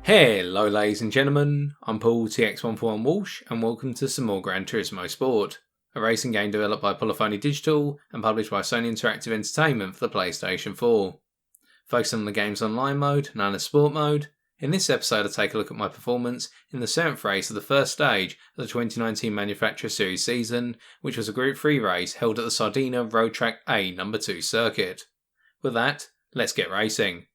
Hello ladies and gentlemen, I'm Paul TX141 Walsh and welcome to some more Gran Turismo Sport, a racing game developed by Polyphony Digital and published by Sony Interactive Entertainment for the PlayStation 4. Focusing on the game's online mode, known as Sport Mode, in this episode I take a look at my performance in the 7th race of the first stage of the 2019 Manufacturer Series season, which was a Group 3 race held at the Sardegna Road Track A No. 2 circuit. With that, let's get racing.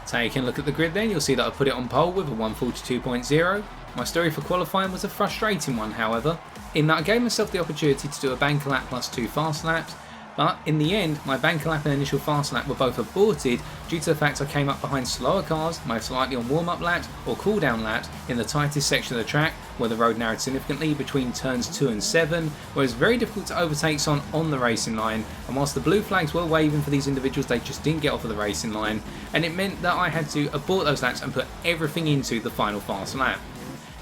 Taking a look at the grid then, you'll see that I put it on pole with a 142.0. My story for qualifying was a frustrating one however, in that I gave myself the opportunity to do a banker lap plus 2 fast laps, but in the end my banker lap and initial fast lap were both aborted due to the fact I came up behind slower cars, most likely on warm up laps or cool down laps in the tightest section of the track where the road narrowed significantly between turns 2 and 7, where it was very difficult to overtake someone on the racing line, and whilst the blue flags were waving for these individuals, they just didn't get off of the racing line, and it meant that I had to abort those laps and put everything into the final fast lap.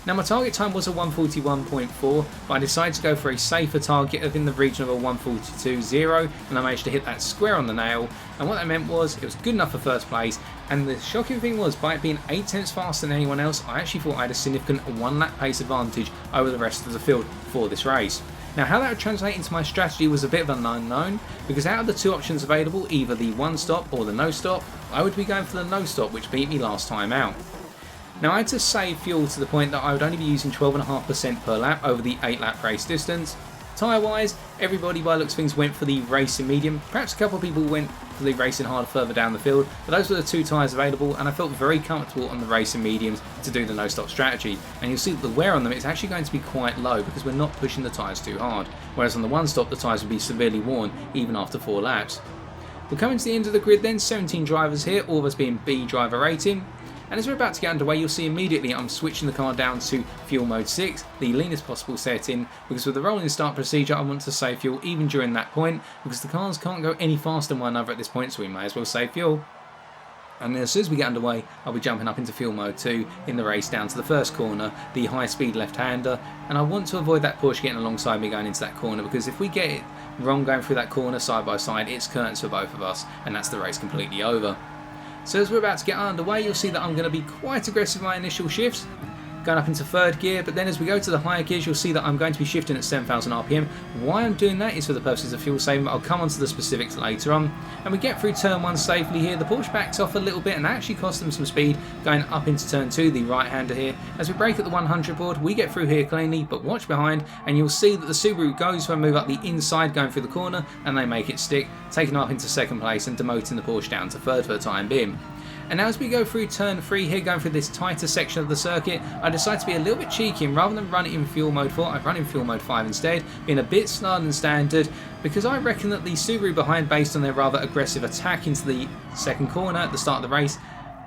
Now my target time was a 141.4, but I decided to go for a safer target of in the region of a 142.0, and I managed to hit that square on the nail, and what that meant was it was good enough for first place, and the shocking thing was by it being 8 tenths faster than anyone else, I actually thought I had a significant 1 lap pace advantage over the rest of the field for this race. Now how that would translate into my strategy was a bit of an unknown, because out of the 2 options available, either the 1 stop or the no stop, I would be going for the no stop, which beat me last time out. Now I had to save fuel to the point that I would only be using 12.5% per lap over the 8 lap race distance. Tyre wise, everybody by looks of things went for the racing medium, perhaps a couple of people went for the racing hard further down the field, but those were the 2 tyres available and I felt very comfortable on the racing mediums to do the no stop strategy, and you'll see that the wear on them is actually going to be quite low because we're not pushing the tyres too hard, whereas on the 1 stop the tyres would be severely worn even after 4 laps. We're coming to the end of the grid then, 17 drivers here, all of us being B driver rating. And as we're about to get underway, you'll see immediately I'm switching the car down to fuel mode 6, the leanest possible setting, because with the rolling start procedure I want to save fuel even during that point, because the cars can't go any faster than one another at this point, so we may as well save fuel. And as soon as we get underway, I'll be jumping up into fuel mode 2 in the race down to the first corner, the high speed left-hander, and I want to avoid that Porsche getting alongside me going into that corner, because if we get it wrong going through that corner side by side, it's curtains for both of us, and that's the race completely over. So as we're about to get underway, you'll see that I'm going to be quite aggressive in my initial shifts, going up into 3rd gear, but then as we go to the higher gears you'll see that I'm going to be shifting at 7,000 RPM. Why I'm doing that is for the purposes of fuel saving, but I'll come on to the specifics later on. And we get through turn 1 safely here. The Porsche backs off a little bit and that actually cost them some speed going up into turn 2, the right hander here. As we brake at the 100 board, we get through here cleanly, but watch behind and you'll see that the Subaru goes for a move up the inside going through the corner and they make it stick, taking up into 2nd place and demoting the Porsche down to 3rd for the time being. And now as we go through turn 3 here, going through this tighter section of the circuit, I decided to be a little bit cheeky and rather than run it in fuel mode 4, I've run in fuel mode 5 instead, being a bit slower than standard, because I reckon that the Subaru behind, based on their rather aggressive attack into the 2nd corner at the start of the race,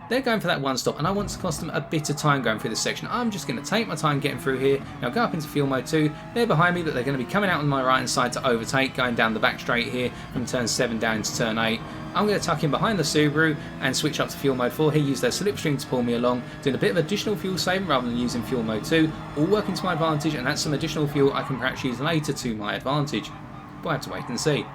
they're going for that 1 stop and I want to cost them a bit of time going through this section. I'm just going to take my time getting through here. Now go up into fuel mode 2. They're behind me, but they're going to be coming out on my right hand side to overtake, going down the back straight here from turn 7 down to turn 8. I'm going to tuck in behind the Subaru and switch up to fuel mode 4 here, use their slipstream to pull me along, doing a bit of additional fuel saving rather than using fuel mode 2, all working to my advantage, and that's some additional fuel I can perhaps use later to my advantage. But I have to wait and see.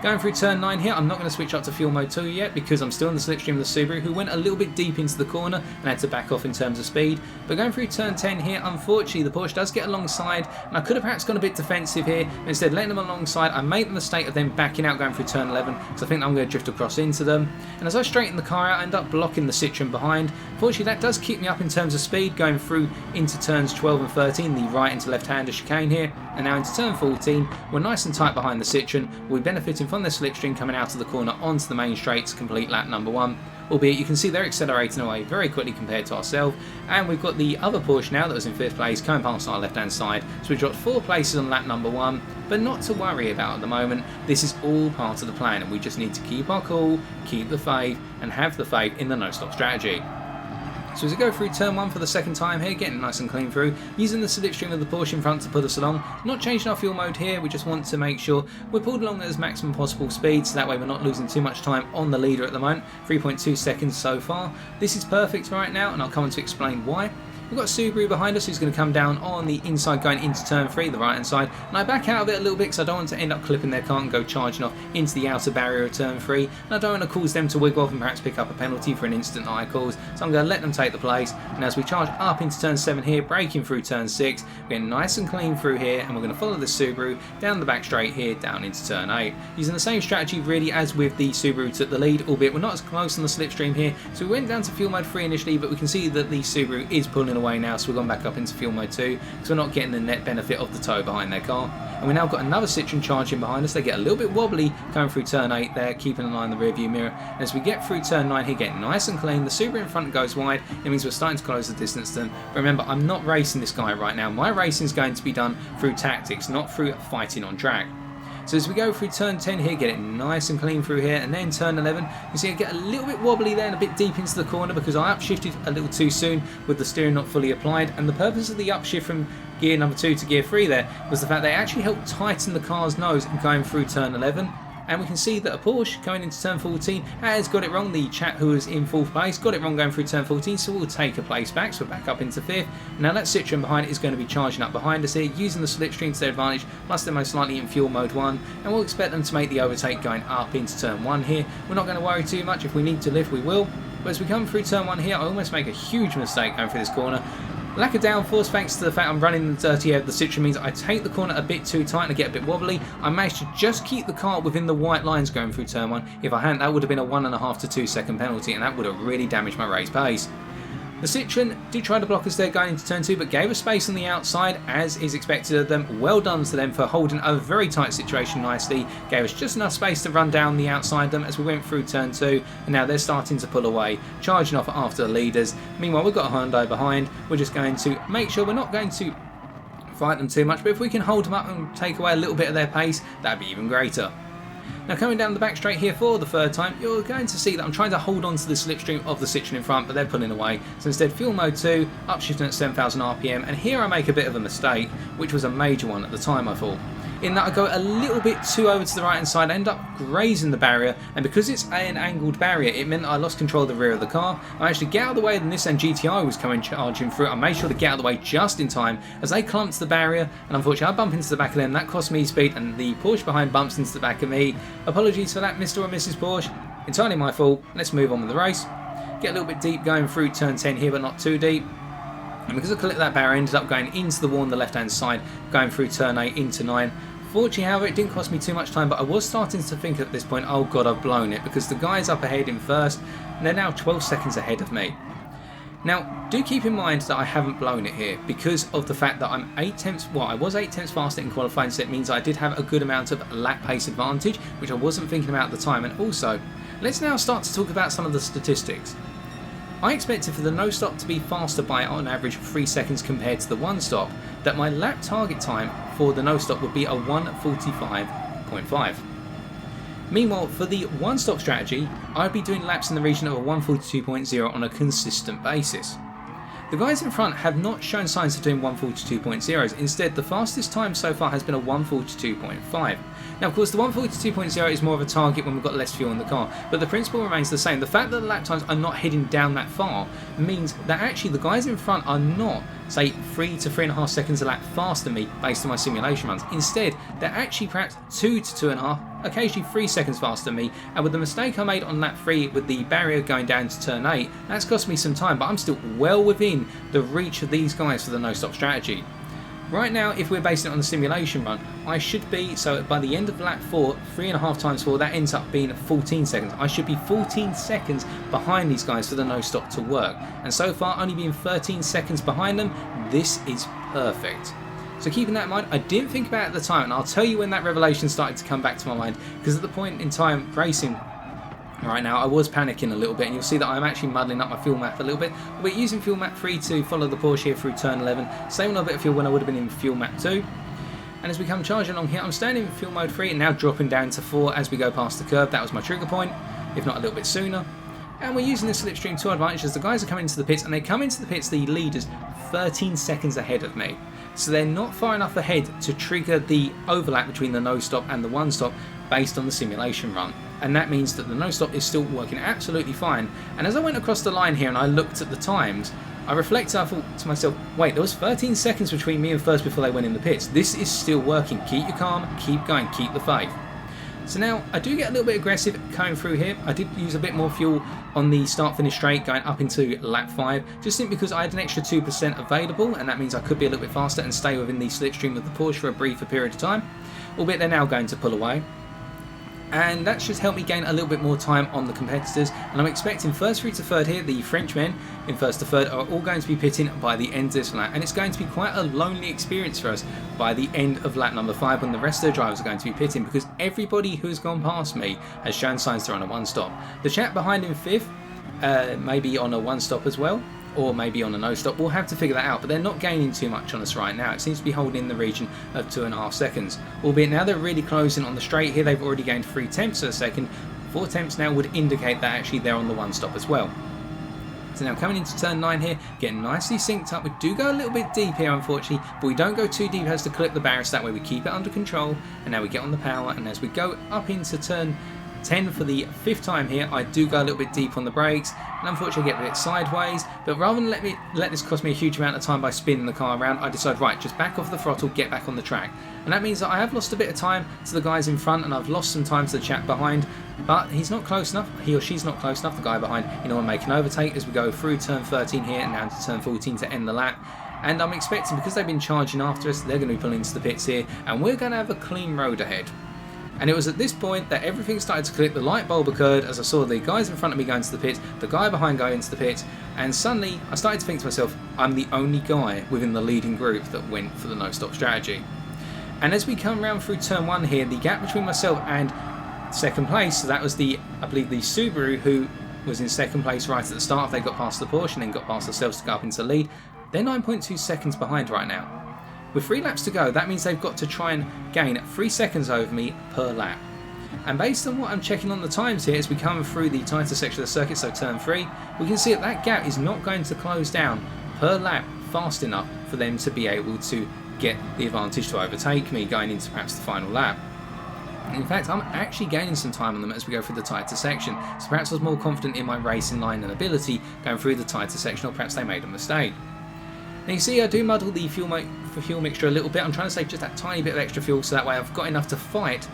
Going through turn 9 here, I'm not going to switch up to fuel mode 2 yet because I'm still in the slipstream of the Subaru, who went a little bit deep into the corner and had to back off in terms of speed. But going through turn 10 here, unfortunately the Porsche does get alongside, and I could have perhaps gone a bit defensive here, but instead letting them alongside, I made the mistake of then backing out going through turn 11, because I think I'm going to drift across into them. And as I straighten the car out, I end up blocking the Citroen behind. Fortunately that does keep me up in terms of speed, going through into turns 12 and 13, the right into left-hander chicane here, and now into turn 14, we're nice and tight behind the Citroen, we'll be benefiting starting from the slipstream coming out of the corner onto the main straight to complete lap number 1. Albeit you can see they're accelerating away very quickly compared to ourselves, and we've got the other Porsche now that was in 5th place coming past our left hand side, so we dropped 4 places on lap number 1, but not to worry about at the moment. This is all part of the plan, and we just need to keep our cool, keep the faith, and have the faith in the no-stop strategy. So as we go through turn 1 for the second time here, getting nice and clean through, using the slipstream of the Porsche in front to put us along, not changing our fuel mode here, we just want to make sure we're pulled along at as maximum possible speed, so that way we're not losing too much time on the leader at the moment. 3.2 seconds so far. This is perfect right now, and I'll come on to explain why. We've got a Subaru behind us who's going to come down on the inside going into turn 3, the right hand side, and I back out of it a little bit because I don't want to end up clipping their car and go charging off into the outer barrier of turn 3, and I don't want to cause them to wiggle off and perhaps pick up a penalty for an instant eye calls, so I'm going to let them take the place. And as we charge up into turn 7 here, braking through turn 6, we're getting nice and clean through here, and we're going to follow the Subaru down the back straight here down into turn 8, using the same strategy really as with the Subaru took the lead, albeit we're not as close on the slipstream here. So we went down to fuel mode 3 initially, but we can see that the Subaru is pulling away now, so we're going back up into fuel mode 2 because we're not getting the net benefit of the tow behind their car. And we now got another Citroen charging behind us. They get a little bit wobbly going through turn 8 there, keeping an eye on the rear view mirror. And as we get through turn 9 here, getting nice and clean, the Subaru in front goes wide. It means we're starting to close the distance to them. But remember, I'm not racing this guy right now. My racing is going to be done through tactics, not through fighting on track. So as we go through turn 10 here, get it nice and clean through here, and then turn 11, you see I get a little bit wobbly there and a bit deep into the corner because I upshifted a little too soon with the steering not fully applied, and the purpose of the upshift from gear number 2 to gear 3 there was the fact they actually helped tighten the car's nose and going through turn 11. And we can see that a Porsche going into turn 14 has got it wrong. The chap who was in 4th place got it wrong going through turn 14, so we'll take a place back, so we're back up into 5th. Now that Citroen behind it is going to be charging up behind us here, using the slipstream to their advantage, plus they're most likely in fuel mode 1, and we'll expect them to make the overtake going up into turn 1 here. We're not going to worry too much. If we need to lift, we will. But as we come through turn 1 here, I almost make a huge mistake going through this corner. Lack of downforce thanks to the fact I'm running the dirty air of the Citroen means I take the corner a bit too tight and I get a bit wobbly. I managed to just keep the car within the white lines going through turn 1. If I hadn't, that would have been a 1.5 to 2 second penalty, and that would have really damaged my race pace. The Citroen did try to block us there going into turn 2, but gave us space on the outside as is expected of them. Well done to them for holding a very tight situation nicely. Gave us just enough space to run down the outside them as we went through turn 2, and now they're starting to pull away, charging off after the leaders. Meanwhile, we've got a Hyundai behind. We're just going to make sure we're not going to fight them too much, but if we can hold them up and take away a little bit of their pace, that'd be even greater. Now coming down the back straight here for the third time, you're going to see that I'm trying to hold on to the slipstream of the Citroen in front, but they're pulling away. So instead, fuel mode 2, upshifting at 7,000 RPM, and here I make a bit of a mistake, which was a major one at the time I thought. In that I go a little bit too over to the right hand side, I end up grazing the barrier, and because it's an angled barrier, it meant I lost control of the rear of the car. I actually get out of the way, the Nissan GTI was coming charging through. I made sure to get out of the way just in time as they clumped the barrier, and unfortunately I bump into the back of them. That cost me speed, and the Porsche behind bumps into the back of me. Apologies for that, Mr. or Mrs. Porsche. Entirely my fault. Let's move on with the race. Get a little bit deep going through turn 10 here, but not too deep. And because I clipped that barrier, I ended up going into the wall on the left hand side, going through turn 8 into 9. Fortunately, however, it didn't cost me too much time, but I was starting to think at this point, oh god, I've blown it, because the guys up ahead in first, and they're now 12 seconds ahead of me. Now, do keep in mind that I haven't blown it here, because of the fact that I'm 8 tenths, well, I was 8 tenths faster in qualifying, so it means I did have a good amount of lap pace advantage, which I wasn't thinking about at the time. And also, let's now start to talk about some of the statistics. I expected for the no stop to be faster by on average 3 seconds compared to the one stop, that my lap target time for the no stop would be a 1:45.5. Meanwhile, for the one stop strategy, I'd be doing laps in the region of a 1:42.0 on a consistent basis. The guys in front have not shown signs of doing 1:42.0s, instead the fastest time so far has been a 1:42.5. Now of course the 1:42.0 is more of a target when we've got less fuel in the car, but the principle remains the same. The fact that the lap times are not heading down that far means that actually the guys in front are not, say, 3 to 3.5 seconds a lap faster than me based on my simulation runs. Instead, they're actually perhaps 2 to 2.5, occasionally 3 seconds faster than me, and with the mistake I made on lap 3 with the barrier going down to turn 8, that's cost me some time, but I'm still well within the reach of these guys for the no-stop strategy. Right now, if we're basing it on the simulation run, I should be, so by the end of lap 4, 3.5 times 4, that ends up being 14 seconds. I should be 14 seconds behind these guys for the no-stop to work. And so far, only being 13 seconds behind them, this is perfect. So keeping that in mind, I didn't think about it at the time, and I'll tell you when that revelation started to come back to my mind, because at the point in time racing right now, I was panicking a little bit, and you'll see that I'm actually muddling up my fuel map a little bit. We're using fuel map 3 to follow the Porsche here through turn 11, saving a bit of fuel when I would have been in fuel map 2. And as we come charging along here, I'm staying in fuel mode 3 and now dropping down to 4 as we go past the curb. That was my trigger point, if not a little bit sooner. And we're using this slipstream to our advantage as the guys are coming into the pits, and they come into the pits, the leaders, 13 seconds ahead of me. So they're not far enough ahead to trigger the overlap between the no stop and the one stop based on the simulation run. And that means that the no stop is still working absolutely fine. And as I went across the line here and I looked at the times, I reflected, I thought to myself, wait, there was 13 seconds between me and first before they went in the pits. This is still working. Keep your calm, keep going, keep the faith. So now I do get a little bit aggressive coming through here. I did use a bit more fuel on the start-finish straight going up into lap 5, just simply because I had an extra 2% available, and that means I could be a little bit faster and stay within the slipstream of the Porsche for a briefer period of time, albeit they're now going to pull away. And that should help me gain a little bit more time on the competitors, and I'm expecting first through to third here, the Frenchmen in first to third are all going to be pitting by the end of this lap, and it's going to be quite a lonely experience for us by the end of lap number 5 when the rest of the drivers are going to be pitting, because everybody who has gone past me has shown signs they're on a one stop. The chap behind in 5th may be on a one stop as well, or maybe on a no stop. We'll have to figure that out, but they're not gaining too much on us right now. It seems to be holding in the region of 2.5 seconds, albeit now they're really closing on the straight here. They've already gained 3 tenths a second. 4 tenths now would indicate that actually they're on the one stop as well. So now coming into turn 9 here, getting nicely synced up. We do go a little bit deep here unfortunately, but we don't go too deep as to clip the barriers. That way we keep it under control, and now we get on the power, and as we go up into turn 10 for the 5th time here, I do go a little bit deep on the brakes, and unfortunately I get a bit sideways, but rather than let this cost me a huge amount of time by spinning the car around, I decide, right, just back off the throttle, get back on the track. And that means that I have lost a bit of time to the guys in front, and I've lost some time to the chap behind, but he's not close enough, he or she's not close enough, the guy behind, in order to make an overtake as we go through turn 13 here and down to turn 14 to end the lap. And I'm expecting, because they've been charging after us, they're going to be pulling into the pits here, and we're going to have a clean road ahead. And it was at this point that everything started to click. The light bulb occurred as I saw the guys in front of me going to the pit, the guy behind going into the pit, and suddenly I started to think to myself, I'm the only guy within the leading group that went for the no-stop strategy. And as we come around through turn 1 here, the gap between myself and second place, so that was I believe the Subaru who was in second place right at the start. They got past the Porsche and then got past themselves to go up into the lead. They're 9.2 seconds behind right now. With 3 laps to go, that means they've got to try and gain 3 seconds over me per lap. And based on what I'm checking on the times here as we come through the tighter section of the circuit, so turn 3, we can see that that gap is not going to close down per lap fast enough for them to be able to get the advantage to overtake me going into perhaps the final lap. In fact, I'm actually gaining some time on them as we go through the tighter section, so perhaps I was more confident in my racing line and ability going through the tighter section, or perhaps they made a mistake. Now you see I do muddle the fuel mixture a little bit. I'm trying to save just that tiny bit of extra fuel so that way I've got enough to fight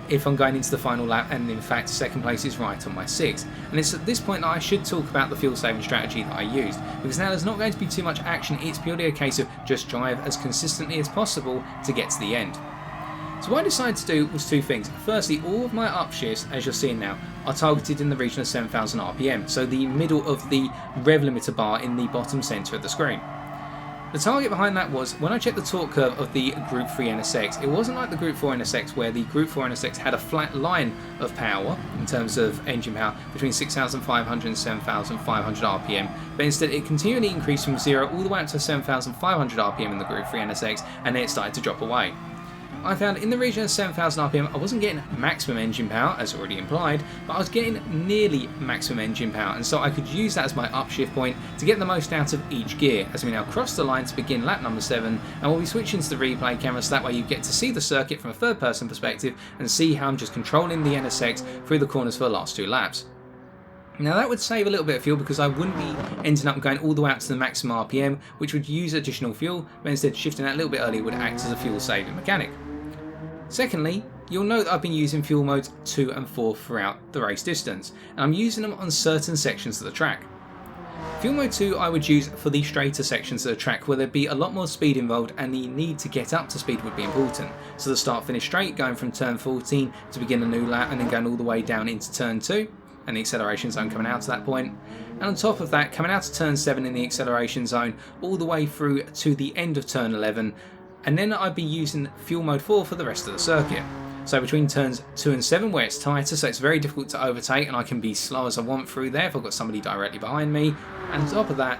if I'm going into the final lap, and in fact second place is right on my 6th. And it's at this point that I should talk about the fuel saving strategy that I used, because now there's not going to be too much action. It's purely a case of just drive as consistently as possible to get to the end. So what I decided to do was 2 things. Firstly, all of my upshifts, as you're seeing now, are targeted in the region of 7,000 RPM, so the middle of the rev limiter bar in the bottom centre of the screen. The target behind that was, when I checked the torque curve of the Group 3 NSX, it wasn't like the Group 4 NSX where the Group 4 NSX had a flat line of power in terms of engine power between 6,500 and 7,500 RPM, but instead it continually increased from 0 all the way up to 7,500 RPM in the Group 3 NSX, and then it started to drop away. I found in the region of 7,000 RPM I wasn't getting maximum engine power, as already implied, but I was getting nearly maximum engine power, and so I could use that as my upshift point to get the most out of each gear as we now cross the line to begin lap number 7, and we'll be switching to the replay camera so that way you get to see the circuit from a third person perspective and see how I'm just controlling the NSX through the corners for the last 2 laps. Now that would save a little bit of fuel because I wouldn't be ending up going all the way out to the maximum RPM, which would use additional fuel, but instead shifting that a little bit earlier would act as a fuel saving mechanic. Secondly, you'll note that I've been using fuel modes 2 and 4 throughout the race distance, and I'm using them on certain sections of the track. Fuel mode 2 I would use for the straighter sections of the track where there'd be a lot more speed involved and the need to get up to speed would be important. So the start finish straight, going from turn 14 to begin a new lap and then going all the way down into turn 2 and the acceleration zone coming out to that point. And on top of that, coming out to turn 7 in the acceleration zone all the way through to the end of turn 11, and then I'd be using fuel mode 4 for the rest of the circuit. So between turns 2 and 7 where it's tighter, so it's very difficult to overtake and I can be slow as I want through there if I've got somebody directly behind me. And on top of that,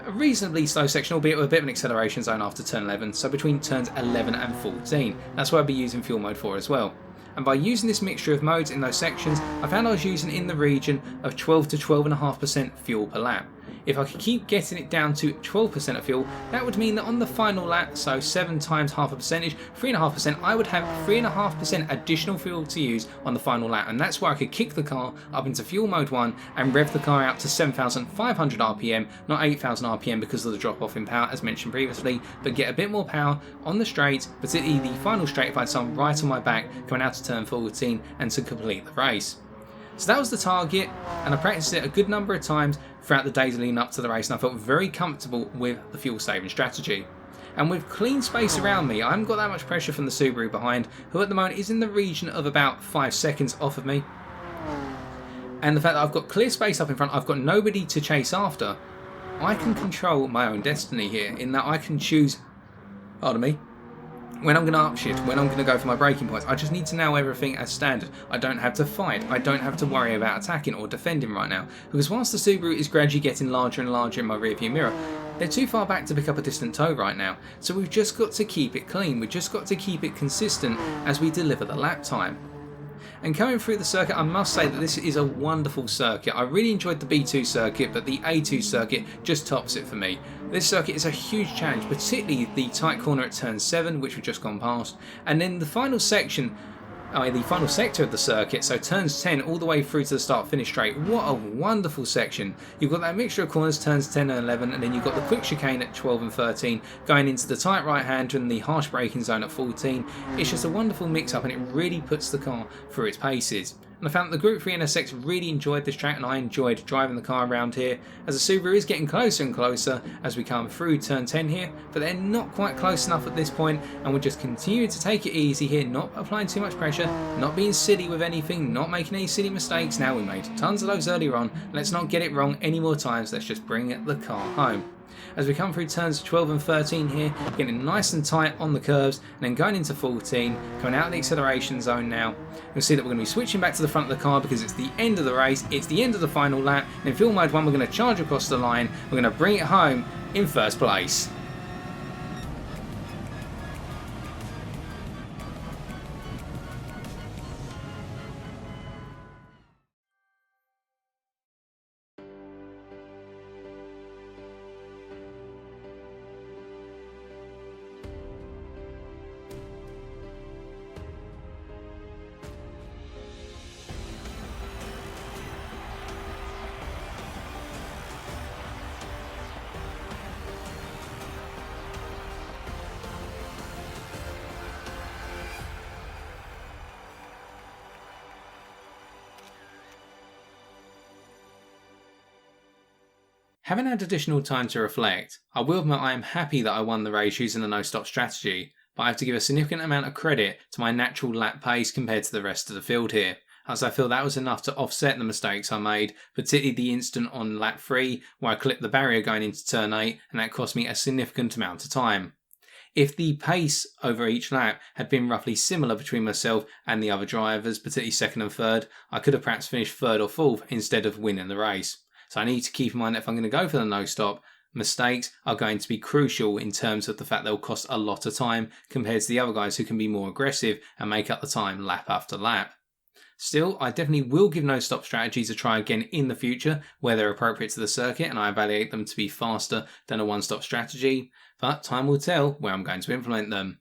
a reasonably slow section, albeit with a bit of an acceleration zone after turn 11, so between turns 11 and 14. That's where I'd be using fuel mode 4 as well. And by using this mixture of modes in those sections, I found I was using in the region of 12 to 12.5% fuel per lap. If I could keep getting it down to 12% of fuel, that would mean that on the final lap, so 7 times half a percentage, 3.5%, I would have 3.5% additional fuel to use on the final lap, and that's where I could kick the car up into fuel mode 1 and rev the car out to 7,500 RPM, not 8,000 RPM because of the drop off in power as mentioned previously, but get a bit more power on the straight, particularly the final straight if I had someone right on my back coming out to turn 14 and to complete the race. So that was the target, and I practiced it a good number of times throughout the days leading up to the race, and I felt very comfortable with the fuel saving strategy. And with clean space around me, I haven't got that much pressure from the Subaru behind, who at the moment is in the region of about 5 seconds off of me. And the fact that I've got clear space up in front, I've got nobody to chase after, I can control my own destiny here, in that I can choose, pardon me, when I'm going to upshift, when I'm going to go for my braking points. I just need to know everything as standard. I don't have to fight. I don't have to worry about attacking or defending right now. Because whilst the Subaru is gradually getting larger and larger in my rearview mirror, they're too far back to pick up a distant tow right now. So we've just got to keep it clean. We've just got to keep it consistent as we deliver the lap time. And coming through the circuit, I must say that this is a wonderful circuit. I really enjoyed the B2 circuit, but the A2 circuit just tops it for me. This circuit is a huge challenge, particularly the tight corner at turn 7, which we've just gone past, and then the final section, the final sector of the circuit, so turns 10 all the way through to the start finish straight. What a wonderful section. You've got that mixture of corners, turns 10 and 11, and then you've got the quick chicane at 12 and 13, going into the tight right hand and the harsh braking zone at 14. It's just a wonderful mix up, and it really puts the car through its paces. And I found that the Group 3 NSX really enjoyed this track, and I enjoyed driving the car around here, as the Subaru is getting closer and closer as we come through turn 10 here, but they're not quite close enough at this point, and we're just continuing to take it easy here, not applying too much pressure, not being silly with anything, not making any silly mistakes. Now, we made tons of those earlier on, let's not get it wrong any more times, let's just bring the car home. As we come through turns 12 and 13 here, getting nice and tight on the curves, and then going into 14, coming out of the acceleration zone now. You'll see that we're going to be switching back to the front of the car because it's the end of the race, it's the end of the final lap, and in fuel mode 1 we're going to charge across the line, we're going to bring it home in first place. Having had additional time to reflect, I will admit I am happy that I won the race using a no-stop strategy, but I have to give a significant amount of credit to my natural lap pace compared to the rest of the field here, as I feel that was enough to offset the mistakes I made, particularly the incident on lap 3 where I clipped the barrier going into turn 8 and that cost me a significant amount of time. If the pace over each lap had been roughly similar between myself and the other drivers, particularly second and third, I could have perhaps finished third or fourth instead of winning the race. So I need to keep in mind that if I'm going to go for the no-stop, mistakes are going to be crucial in terms of the fact they'll cost a lot of time compared to the other guys who can be more aggressive and make up the time lap after lap. Still, I definitely will give no-stop strategies a try again in the future where they're appropriate to the circuit and I evaluate them to be faster than a one-stop strategy, but time will tell where I'm going to implement them.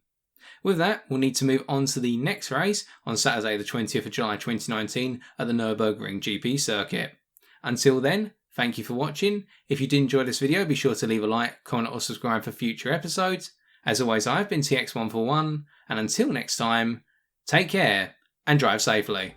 With that, we'll need to move on to the next race on Saturday the 20th of July 2019 at the Nürburgring GP circuit. Until then, thank you for watching. If you did enjoy this video, be sure to leave a like, comment or subscribe for future episodes. As always, I've been TX141, and until next time, take care and drive safely.